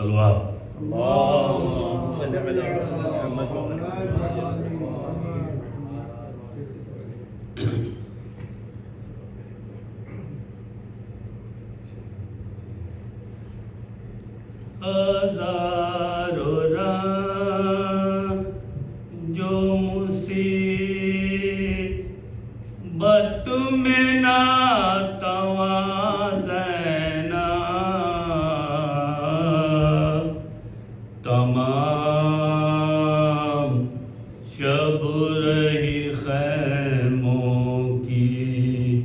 صلوات. اللهم صل على محمد وعلى محمد. ہزاروں رنگ جو مصیبت میں ناتوازن تمام شب رہی خیموں کی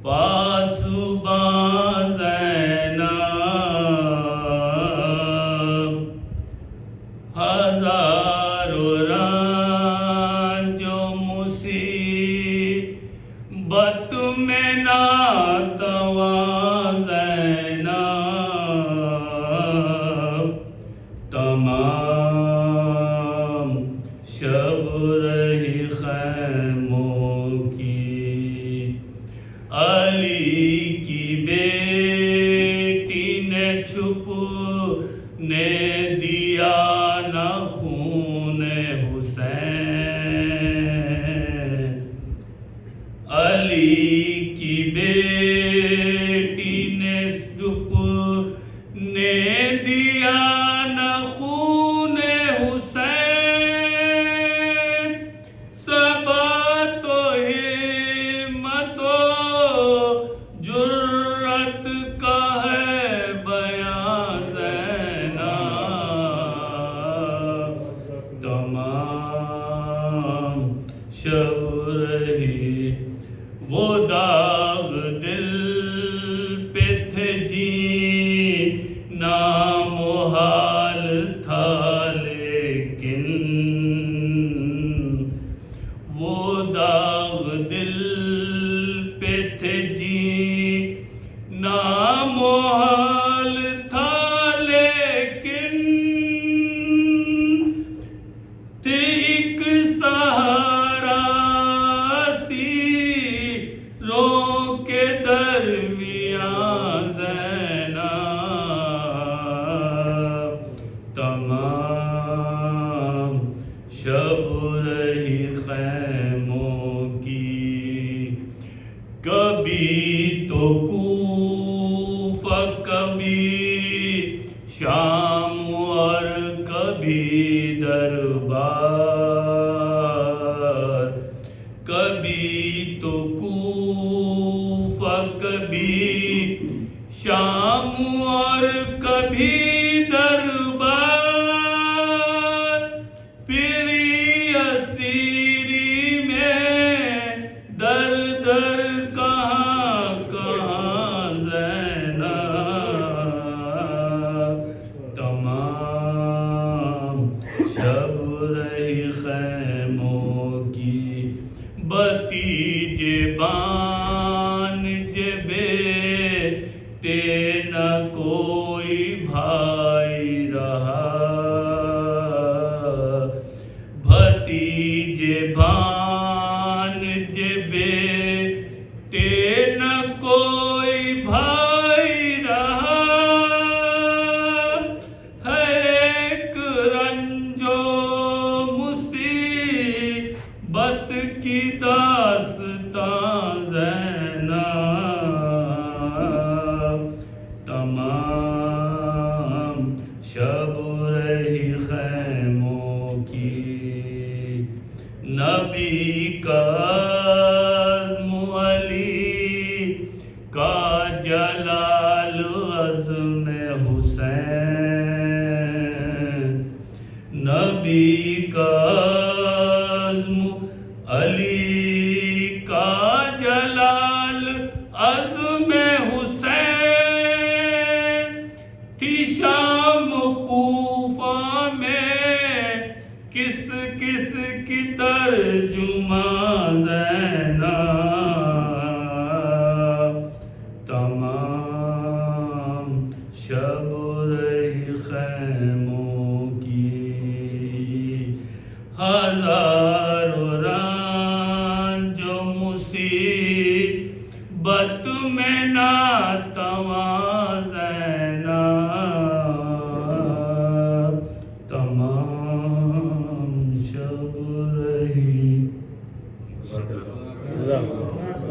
پاسباں زینب ہزاروں رنگ جو مصیبت میں ناتوازن تمام شب رہی خیموں کی علی کی بیٹی نے چھپنے دیا نہ خون حسین علی کی بیٹی نے چھپنے دیا نہ خون حسین ثبات و ہمت و جرت کا ہے بیان زینب تمام شب رہی وہ داغ دل پہ تھے جینا محال تھا لیکن وہ داغ دل پہ تھے جینا محال تھا لیکن تھے ایک سہارا رو کے درمیان زینب تمام شب رہی خیموں کی کبھی تو کوفہ کبھی شام اور کبھی دربار کبھی تو کوفہ کبھی شام اور کبھی دربار پھر اسیری میں در در کہاں کہاں زینب تمام شب رہی خیموں کی بتیجے بانجے بیٹے نہ کوئی بھائی رہا بھتیجے بانجے بیٹے نہ کوئی بھائی رہا ہے ایک رنجو مصیبت کی داستان زینب تمام شب رہی خیموں کی نبی کا عزم علی کا جلال عزم حسین نبی کا عزم علی کا جلال عزم حسین تھی شام کوفہ میں کس کس کی ترجمہ زینب تمام شب رہی خیموں کی ہزار